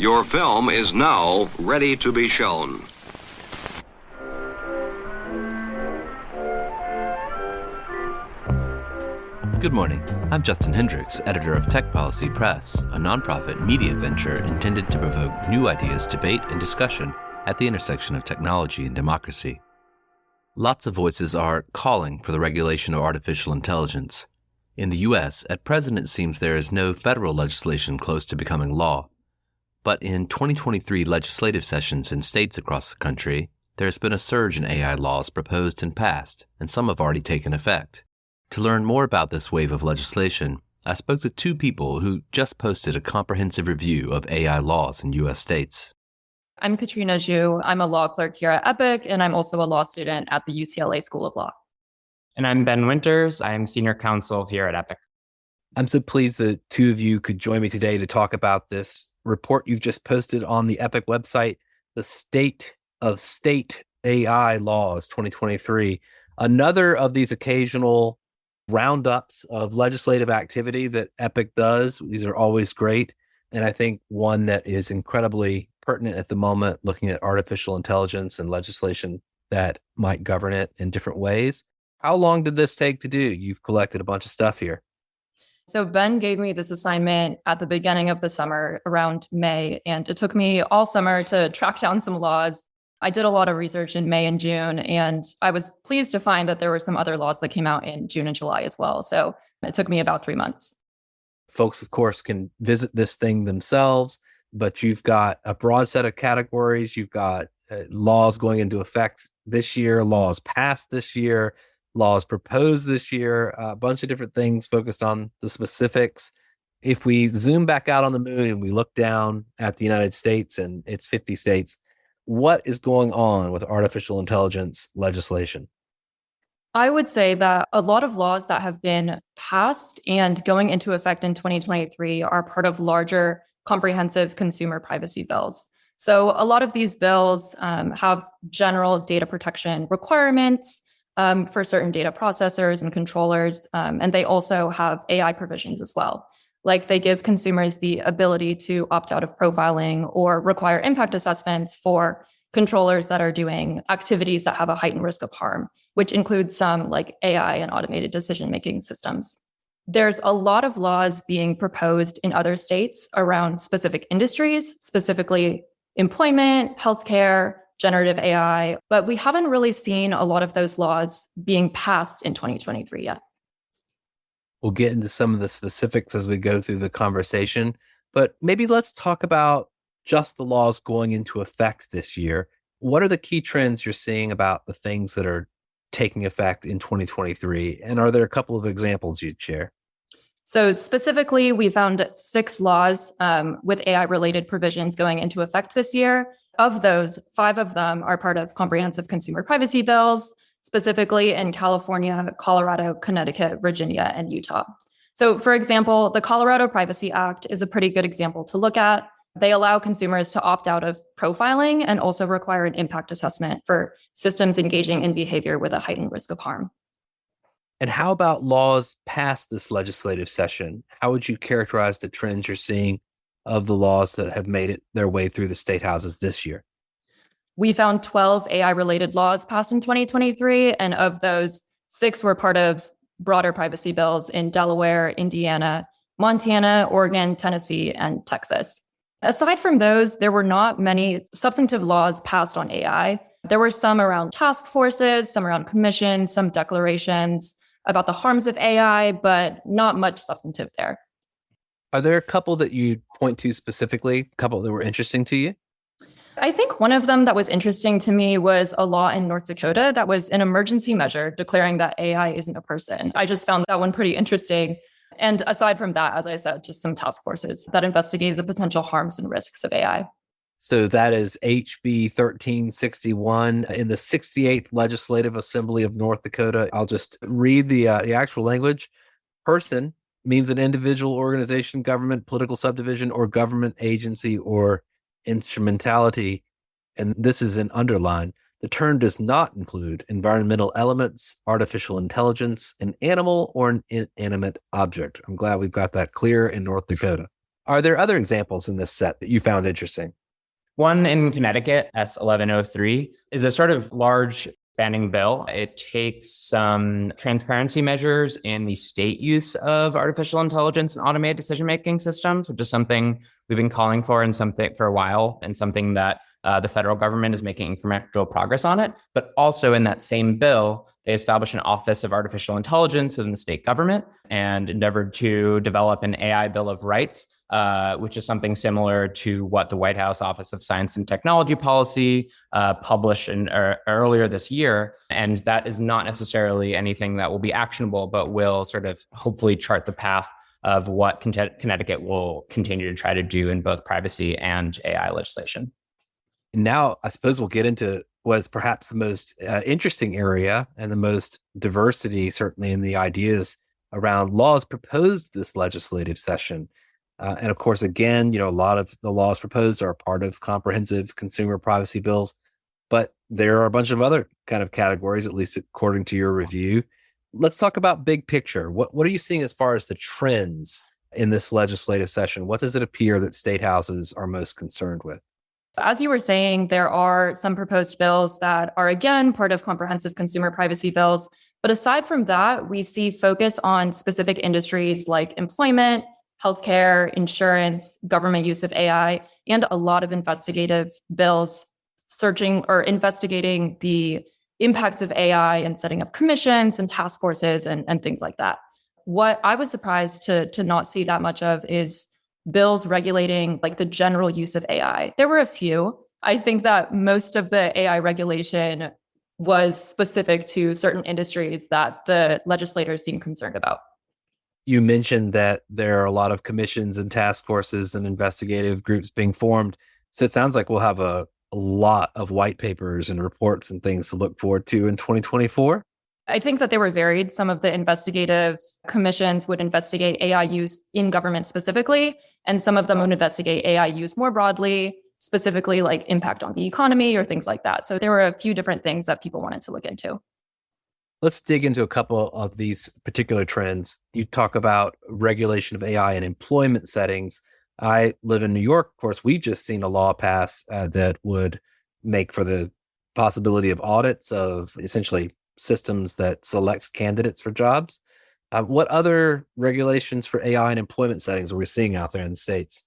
Your film is now ready to be shown. Good morning. I'm Justin Hendricks, editor of Tech Policy Press, a nonprofit media venture intended to provoke new ideas, debate, and discussion at the intersection of technology and democracy. Lots of voices are calling for the regulation of artificial intelligence. In the U.S., at present it seems there is no federal legislation close to becoming law. But in 2023 legislative sessions in states across the country, there has been a surge in AI laws proposed and passed, and some have already taken effect. To learn more about this wave of legislation, I spoke to two people who just posted a comprehensive review of AI laws in U.S. states. I'm Katrina Zhu. I'm a law clerk here at Epic, and I'm also a law student at the UCLA School of Law. And I'm Ben Winters. I'm senior counsel here at Epic. I'm so pleased that two of you could join me today to talk about this report you've just posted on the Epic website, the State of State AI Laws 2023. Another of these occasional roundups of legislative activity that Epic does. These are always great. And I think one that is incredibly pertinent at the moment, looking at artificial intelligence and legislation that might govern it in different ways. How long did this take to do? You've collected a bunch of stuff here. So Ben gave me this assignment at the beginning of the summer, around May, and it took me all summer to track down some laws. I did a lot of research in May and June, and I was pleased to find that there were some other laws that came out in June and July as well. So it took me about 3 months. Folks, of course, can visit this thing themselves, but you've got a broad set of categories. You've got laws going into effect this year, laws passed this year, laws proposed this year, a bunch of different things focused on the specifics. If we zoom back out on the moon and we look down at the United States and its 50 states, what is going on with artificial intelligence legislation? I would say that a lot of laws that have been passed and going into effect in 2023 are part of larger comprehensive consumer privacy bills. So a lot of these bills have general data protection requirements for certain data processors and controllers, and they also have AI provisions as well. Like they give consumers the ability to opt out of profiling or require impact assessments for controllers that are doing activities that have a heightened risk of harm, which includes some like AI and automated decision-making systems. There's a lot of laws being proposed in other states around specific industries, specifically employment, healthcare, generative AI, but we haven't really seen a lot of those laws being passed in 2023 yet. We'll get into some of the specifics as we go through the conversation, but maybe let's talk about just the laws going into effect this year. What are the key trends you're seeing about the things that are taking effect in 2023? And are there a couple of examples you'd share? So specifically, we found 6 laws with AI-related provisions going into effect this year. Of those, 5 of them are part of comprehensive consumer privacy bills, specifically in California, Colorado, Connecticut, Virginia, and Utah. So for example, the Colorado Privacy Act is a pretty good example to look at. They allow consumers to opt out of profiling and also require an impact assessment for systems engaging in behavior with a heightened risk of harm. And how about laws past this legislative session? How would you characterize the trends you're seeing of the laws that have made it their way through the state houses this year? We found 12 AI-related laws passed in 2023, and of those, 6 were part of broader privacy bills in Delaware, Indiana, Montana, Oregon, Tennessee, and Texas. Aside from those, there were not many substantive laws passed on AI. There were some around task forces, some around commissions, some declarations about the harms of AI, but not much substantive there. Are there a couple that you point to specifically, a couple that were interesting to you? I think one of them that was interesting to me was a law in North Dakota that was an emergency measure declaring that AI isn't a person. I just found that one pretty interesting. And aside from that, as I said, just some task forces that investigated the potential harms and risks of AI. So that is HB 1361 in the 68th Legislative Assembly of North Dakota. I'll just read the actual language. Person means an individual, organization, government, political subdivision, or government agency or instrumentality. And this is an underline. The term does not include environmental elements, artificial intelligence, an animal, or an inanimate object. I'm glad we've got that clear in North Dakota. Are there other examples in this set that you found interesting? One in Connecticut, S1103, is a sort of large spanning bill. It takes some transparency measures in the state use of artificial intelligence and automated decision-making systems, which is something we've been calling for and something for a while, and something that the federal government is making incremental progress on it. But also in that same bill, they established an Office of Artificial Intelligence within the state government and endeavored to develop an AI Bill of Rights, which is something similar to what the White House Office of Science and Technology Policy published earlier this year. And that is not necessarily anything that will be actionable, but will sort of hopefully chart the path of what Connecticut will continue to try to do in both privacy and AI legislation. Now, I suppose we'll get into what's perhaps the most interesting area and the most diversity, certainly in the ideas around laws proposed this legislative session. And of course, again, a lot of the laws proposed are part of comprehensive consumer privacy bills, but there are a bunch of other kind of categories, at least according to your review. Let's talk about big picture. What are you seeing as far as the trends in this legislative session? What does it appear that state houses are most concerned with? As you were saying, there are some proposed bills that are, again, part of comprehensive consumer privacy bills. But aside from that, we see focus on specific industries like employment, healthcare, insurance, government use of AI, and a lot of investigative bills searching or investigating the impacts of AI and setting up commissions and task forces and things like that. What I was surprised to not see that much of is bills regulating like the general use of AI. There were a few. I think that most of the AI regulation was specific to certain industries that the legislators seemed concerned about. You mentioned that there are a lot of commissions and task forces and investigative groups being formed. So it sounds like we'll have a lot of white papers and reports and things to look forward to in 2024. I think that they were varied. Some of the investigative commissions would investigate AI use in government specifically, and some of them would investigate AI use more broadly, specifically like impact on the economy or things like that. So there were a few different things that people wanted to look into. Let's dig into a couple of these particular trends. You talk about regulation of AI in employment settings. I live in New York. Of course, we've just seen a law pass that would make for the possibility of audits of essentially systems that select candidates for jobs. What other regulations for AI in employment settings are we seeing out there in the States?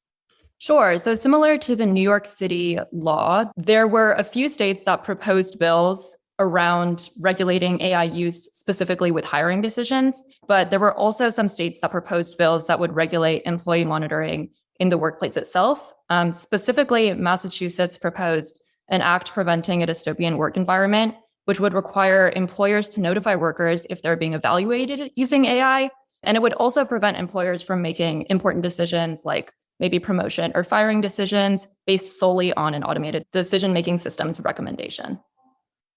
Sure. So similar to the New York City law, there were a few states that proposed bills around regulating AI use specifically with hiring decisions. But there were also some states that proposed bills that would regulate employee monitoring in the workplace itself. Specifically, Massachusetts proposed an act preventing a dystopian work environment, which would require employers to notify workers if they're being evaluated using AI. And it would also prevent employers from making important decisions like maybe promotion or firing decisions based solely on an automated decision-making system's recommendation.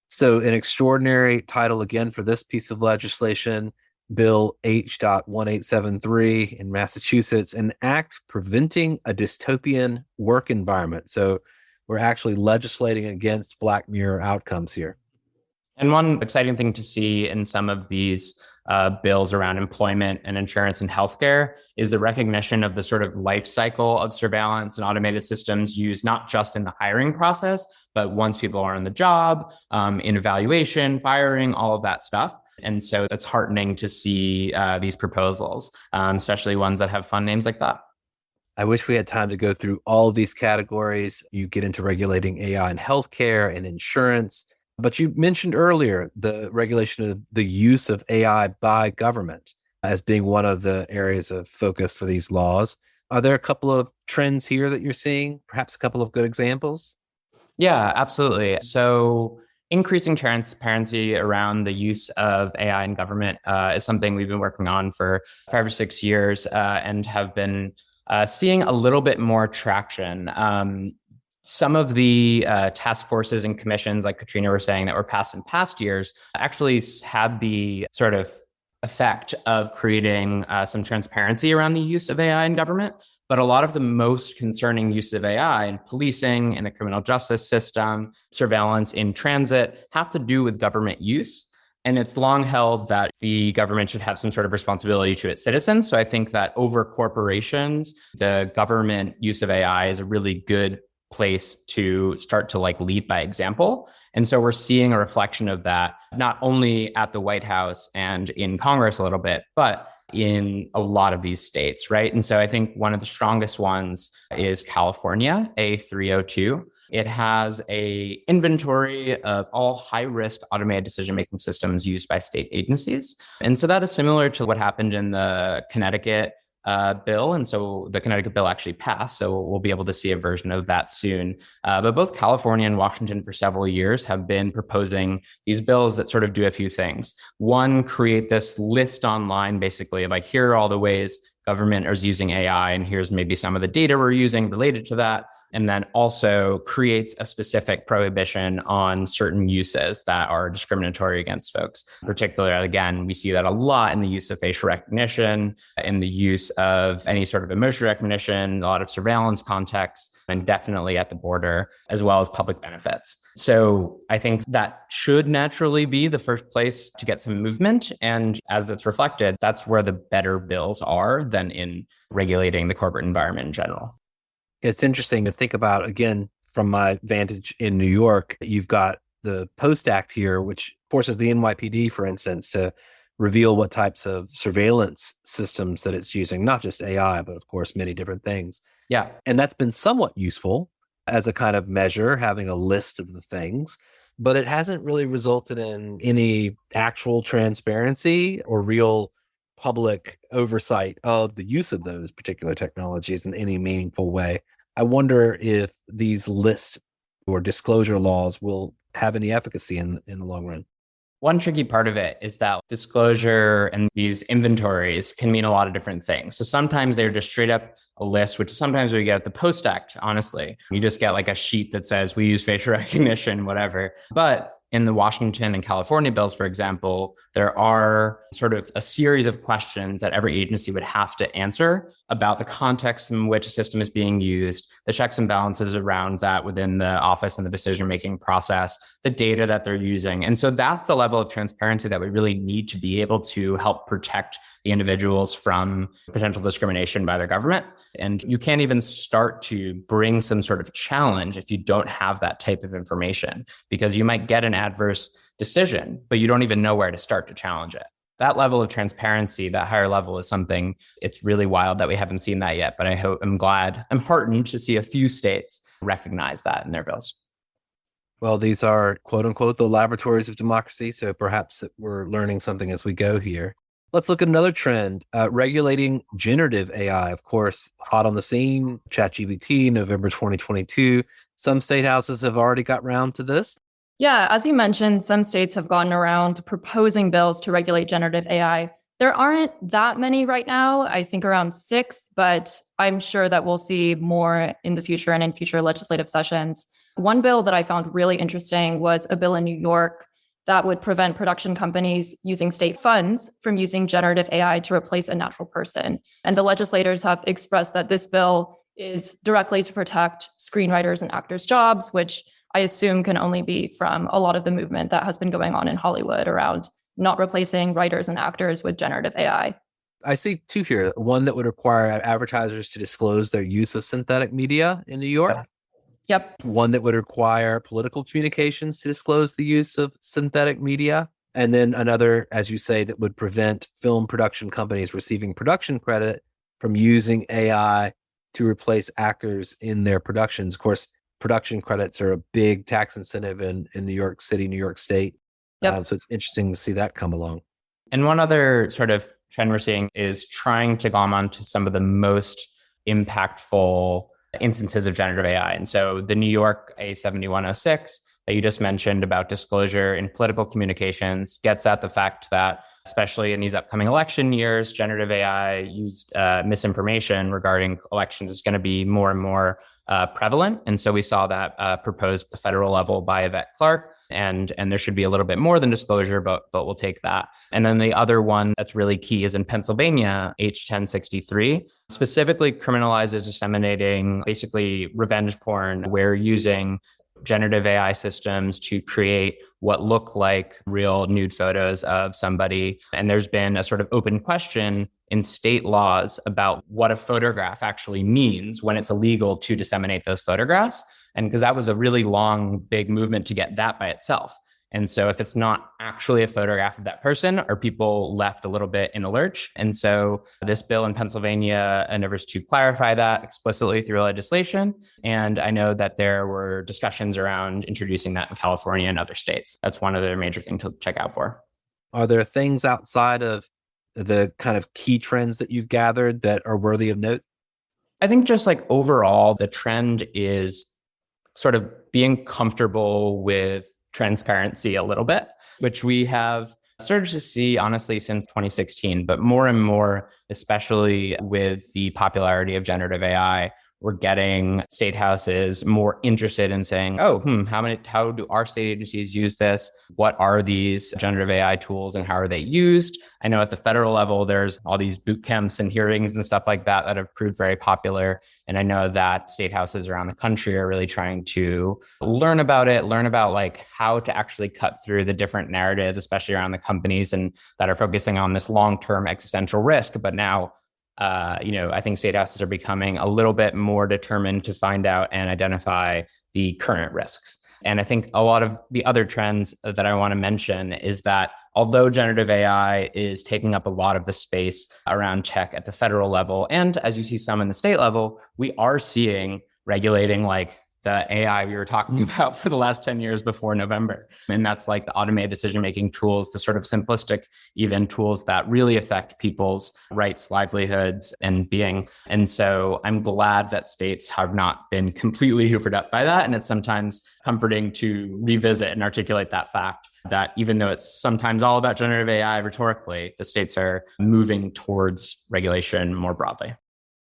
So an extraordinary title again for this piece of legislation, Bill H.1873 in Massachusetts, an act preventing a dystopian work environment. So we're actually legislating against Black Mirror outcomes here. And one exciting thing to see in some of these bills around employment and insurance and healthcare is the recognition of the sort of life cycle of surveillance and automated systems used not just in the hiring process, but once people are on the job, in evaluation, firing, all of that stuff. And so it's heartening to see these proposals, especially ones that have fun names like that. I wish we had time to go through all of these categories. You get into regulating AI in healthcare and insurance. But you mentioned earlier the regulation of the use of AI by government as being one of the areas of focus for these laws. Are there a couple of trends here that you're seeing? Perhaps a couple of good examples? Yeah, absolutely. So increasing transparency around the use of AI in government is something we've been working on for 5 or 6 years and have been seeing a little bit more traction. Some of the task forces and commissions, like Katrina was saying, that were passed in past years, actually had the sort of effect of creating some transparency around the use of AI in government. But a lot of the most concerning use of AI in policing, in the criminal justice system, surveillance in transit, have to do with government use. And it's long held that the government should have some sort of responsibility to its citizens. So I think that over corporations, the government use of AI is a really good place to start to lead by example. And so we're seeing a reflection of that, not only at the White House and in Congress a little bit, but in a lot of these states, right? And so I think one of the strongest ones is California, A302. It has a inventory of all high-risk automated decision-making systems used by state agencies. And so that is similar to what happened in the Connecticut bill. And so the Connecticut bill actually passed. So we'll be able to see a version of that soon. But both California and Washington for several years have been proposing these bills that sort of do a few things. One, create this list online, basically, of here are all the ways government is using AI, and here's maybe some of the data we're using related to that. And then also creates a specific prohibition on certain uses that are discriminatory against folks. Particularly, again, we see that a lot in the use of facial recognition, in the use of any sort of emotion recognition, a lot of surveillance contexts, and definitely at the border, as well as public benefits. So I think that should naturally be the first place to get some movement. And as that's reflected, that's where the better bills are than in regulating the corporate environment in general. It's interesting to think about, again, from my vantage in New York, you've got the POST Act here, which forces the NYPD, for instance, to reveal what types of surveillance systems that it's using, not just AI, but of course, many different things. Yeah. And that's been somewhat useful as a kind of measure, having a list of the things, but it hasn't really resulted in any actual transparency or real public oversight of the use of those particular technologies in any meaningful way. I wonder if these lists or disclosure laws will have any efficacy in the long run. One tricky part of it is that disclosure and these inventories can mean a lot of different things. So sometimes they're just straight up a list, which is sometimes we get at the POST Act, honestly. You just get a sheet that says we use facial recognition, whatever. But in the Washington and California bills, for example, there are sort of a series of questions that every agency would have to answer about the context in which a system is being used, the checks and balances around that within the office and the decision-making process, the data that they're using. And so that's the level of transparency that we really need to be able to help protect the individuals from potential discrimination by their government. And you can't even start to bring some sort of challenge if you don't have that type of information, because you might get an adverse decision, but you don't even know where to start to challenge it. That level of transparency, that higher level, is something, it's really wild that we haven't seen that yet, but I'm heartened to see a few states recognize that in their bills. Well, these are quote unquote the laboratories of democracy. So perhaps that we're learning something as we go here. Let's look at another trend, regulating generative AI, of course, hot on the scene, ChatGPT, November 2022. Some state houses have already got round to this. Yeah, as you mentioned, some states have gotten around to proposing bills to regulate generative AI. There aren't that many right now, I think around 6, but I'm sure that we'll see more in the future and in future legislative sessions. One bill that I found really interesting was a bill in New York that would prevent production companies using state funds from using generative AI to replace a natural person. And the legislators have expressed that this bill is directly to protect screenwriters and actors' jobs, which I assume can only be from a lot of the movement that has been going on in Hollywood around not replacing writers and actors with generative AI. I see 2 here. One that would require advertisers to disclose their use of synthetic media in New York. Yep. One that would require political communications to disclose the use of synthetic media. And then another, as you say, that would prevent film production companies receiving production credit from using AI to replace actors in their productions. Of course, production credits are a big tax incentive in New York City, New York State. Yep. So it's interesting to see that come along. And one other sort of trend we're seeing is trying to glom onto some of the most impactful instances of generative AI. And so the New York A7106 that you just mentioned about disclosure in political communications gets at the fact that, especially in these upcoming election years, generative AI used misinformation regarding elections is going to be more and more prevalent. And so we saw that proposed at the federal level by Yvette Clarke. And there should be a little bit more than disclosure, but we'll take that. And then the other one that's really key is in Pennsylvania, H1063, specifically criminalizes disseminating basically revenge porn where using generative AI systems to create what look like real nude photos of somebody. And there's been a sort of open question in state laws about what a photograph actually means when it's illegal to disseminate those photographs. And because that was a really long, big movement to get that by itself. And so if it's not actually a photograph of that person, are people left a little bit in a lurch? And so this bill in Pennsylvania endeavors to clarify that explicitly through legislation. And I know that there were discussions around introducing that in California and other states. That's one of the major things to check out for. Are there things outside of the kind of key trends that you've gathered that are worthy of note? I think just like overall, the trend is sort of being comfortable with transparency a little bit, which we have started to see, honestly, since 2016, but more and more, especially with the popularity of generative AI, we're getting state houses more interested in saying, oh, how do our state agencies use this? What are these generative AI tools and how are they used? I know at the federal level, there's all these boot camps and hearings and stuff like that that have proved very popular. And I know that state houses around the country are really trying to learn about it, learn about like how to actually cut through the different narratives, especially around the companies and that are focusing on this long-term existential risk. But now, I think state houses are becoming a little bit more determined to find out and identify the current risks. And I think a lot of the other trends that I want to mention is that although generative AI is taking up a lot of the space around tech at the federal level, and as you see some in the state level, we are seeing regulating like the AI we were talking about for the last 10 years before November. And that's like the automated decision-making tools, the sort of simplistic, even tools that really affect people's rights, livelihoods, and being. And so I'm glad that states have not been completely hoovered up by that. And it's sometimes comforting to revisit and articulate that fact that even though it's sometimes all about generative AI rhetorically, the states are moving towards regulation more broadly.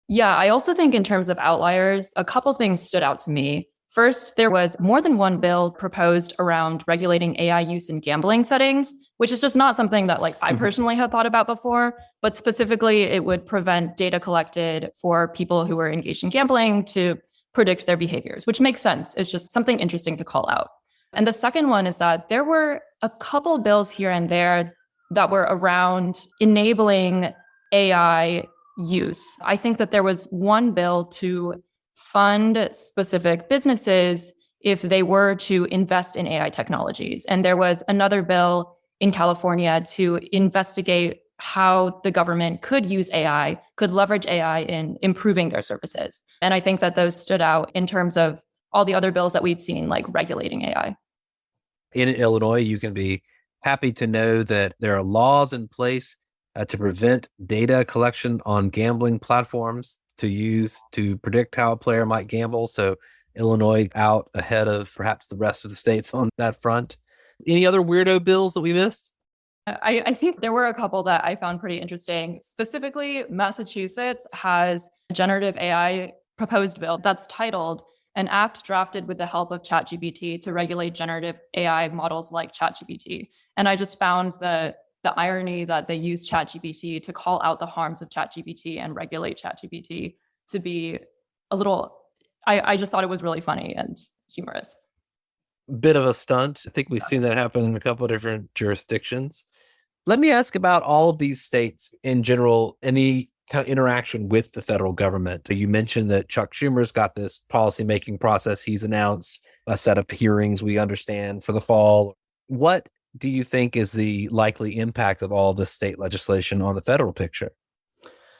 Yeah, I also think in terms of outliers, a couple things stood out to me. First, there was more than one bill proposed around regulating AI use in gambling settings, which is just not something that I personally had thought about before, but specifically it would prevent data collected for people who are engaged in gambling to predict their behaviors, which makes sense. It's just something interesting to call out. And the second one is that there were a couple bills here and there that were around enabling AI use. I think that there was one bill to fund specific businesses if they were to invest in AI technologies. And there was another bill in California to investigate how the government could use AI, could leverage AI in improving their services. And I think that those stood out in terms of all the other bills that we've seen, like regulating AI. In Illinois, you can be happy to know that there are laws in place to prevent data collection on gambling platforms to use to predict how a player might gamble. So Illinois out ahead of perhaps the rest of the states on that front. Any other weirdo bills that we missed? I think there were a couple that I found pretty interesting. Specifically, Massachusetts has a generative AI proposed bill that's titled An Act Drafted with the Help of ChatGPT to Regulate Generative AI Models like ChatGPT. And I just found the irony that they use ChatGPT to call out the harms of ChatGPT and regulate ChatGPT to be a little, I just thought it was really funny and humorous. Bit of a stunt. I think we've seen that happen in a couple of different jurisdictions. Let me ask about all of these states in general, any kind of interaction with the federal government. You mentioned that Chuck Schumer's got this policymaking process. He's announced a set of hearings, we understand, for the fall. What do you think is the likely impact of all this state legislation on the federal picture?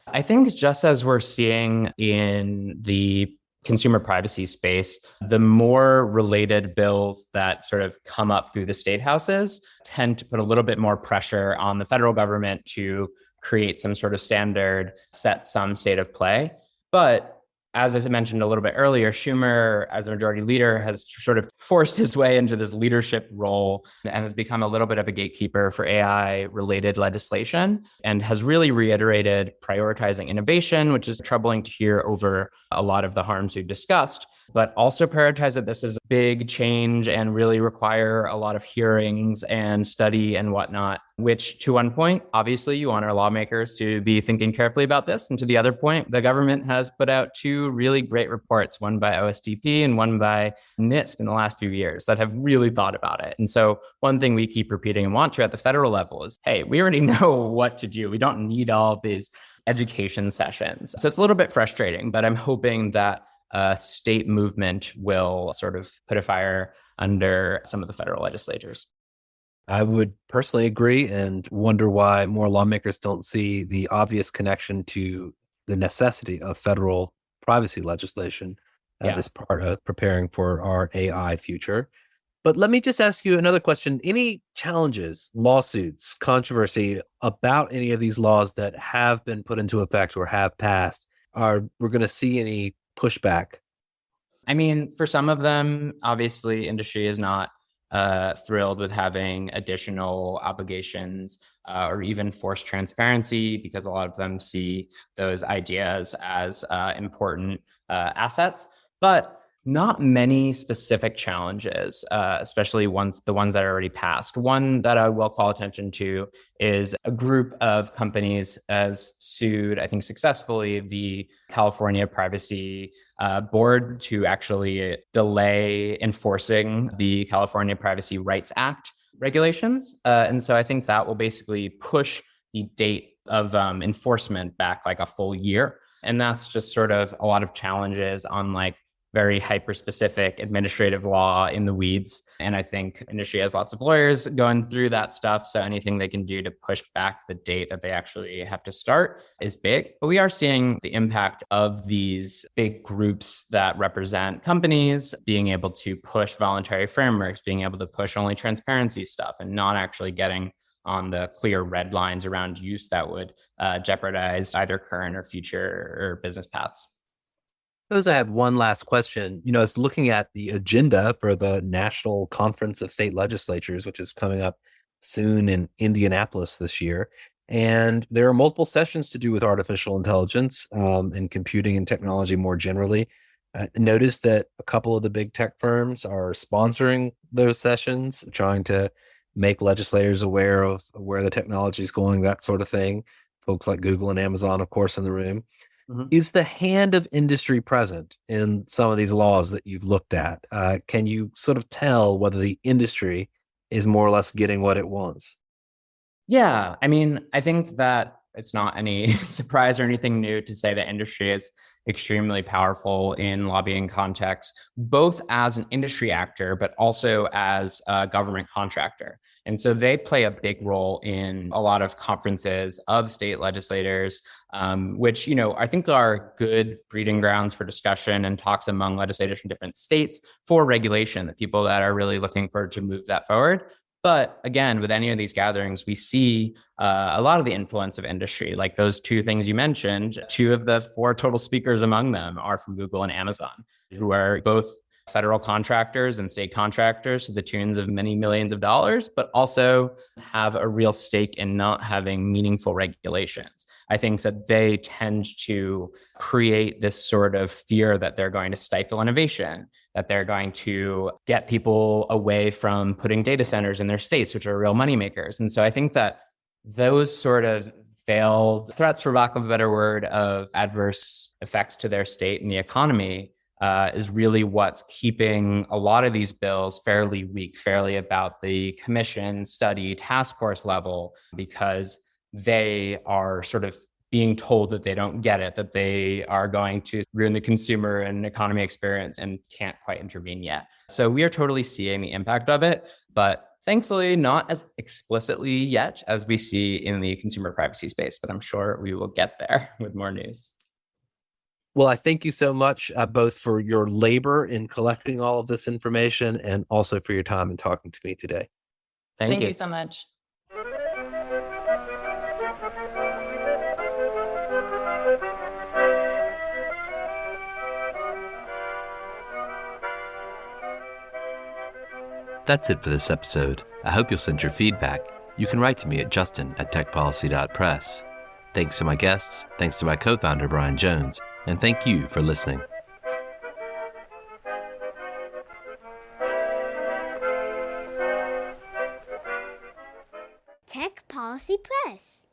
I think just as we're seeing in the consumer privacy space, the more related bills that sort of come up through the state houses tend to put a little bit more pressure on the federal government to create some sort of standard, set some state of play. But as I mentioned a little bit earlier, Schumer, as a majority leader, has sort of forced his way into this leadership role and has become a little bit of a gatekeeper for AI-related legislation and has really reiterated prioritizing innovation, which is troubling to hear over a lot of the harms we've discussed, but also prioritize that this is a big change and really require a lot of hearings and study and whatnot, which to one point, obviously you want our lawmakers to be thinking carefully about this. And to the other point, the government has put out two two really great reports, one by OSTP and one by NIST in the last few years that have really thought about it. And so one thing we keep repeating and want to at the federal level is, hey, we already know what to do. We don't need all of these education sessions. So it's a little bit frustrating, but I'm hoping that state movement will sort of put a fire under some of the federal legislatures. I would personally agree and wonder why more lawmakers don't see the obvious connection to the necessity of federal privacy legislation as part of preparing for our AI future. But let me just ask you another question. Any challenges, lawsuits, controversy about any of these laws that have been put into effect or have passed? We're going to see any pushback? I mean, for some of them, obviously, industry is not thrilled with having additional obligations or even forced transparency, because a lot of them see those ideas as important assets. But not many specific challenges, especially the ones that are already passed. One that I will call attention to is a group of companies has sued, I think successfully, the California Privacy Board to actually delay enforcing the California Privacy Rights Act regulations. And so I think that will basically push the date of enforcement back like a full year. And that's just sort of a lot of challenges on like very hyper-specific administrative law in the weeds. And I think industry has lots of lawyers going through that stuff. So anything they can do to push back the date that they actually have to start is big. But we are seeing the impact of these big groups that represent companies being able to push voluntary frameworks, being able to push only transparency stuff, and not actually getting on the clear red lines around use that would jeopardize either current or future or business paths. Suppose I have one last question. I was looking at the agenda for the National Conference of State Legislatures, which is coming up soon in Indianapolis this year. And there are multiple sessions to do with artificial intelligence and computing and technology more generally. Notice that a couple of the big tech firms are sponsoring those sessions, trying to make legislators aware of where the technology is going, that sort of thing. Folks like Google and Amazon, of course, in the room. Mm-hmm. Is the hand of industry present in some of these laws that you've looked at? Can you sort of tell whether the industry is more or less getting what it wants? Yeah, I mean, I think that it's not any surprise or anything new to say that industry is extremely powerful in lobbying context, both as an industry actor, but also as a government contractor. And so they play a big role in a lot of conferences of state legislators, which, I think are good breeding grounds for discussion and talks among legislators from different states for regulation, the people that are really looking forward to move that forward. But again, with any of these gatherings, we see a lot of the influence of industry, like those two things you mentioned. 2 of the 4 total speakers among them are from Google and Amazon, who are both federal contractors and state contractors to the tunes of many millions of dollars, but also have a real stake in not having meaningful regulations. I think that they tend to create this sort of fear that they're going to stifle innovation, that they're going to get people away from putting data centers in their states, which are real moneymakers. And so I think that those sort of veiled threats, for lack of a better word, of adverse effects to their state and the economy is really what's keeping a lot of these bills fairly weak, fairly about the commission, study, task force level, because they are sort of being told that they don't get it, that they are going to ruin the consumer and economy experience and can't quite intervene yet. So we are totally seeing the impact of it, but thankfully not as explicitly yet as we see in the consumer privacy space, but I'm sure we will get there with more news. Well, I thank you so much, both for your labor in collecting all of this information and also for your time in talking to me today. Thank you so much. That's it for this episode. I hope you'll send your feedback. You can write to me at justin@techpolicy.press. Thanks to my guests, thanks to my co-founder Brian Jones, and thank you for listening. Tech Policy Press.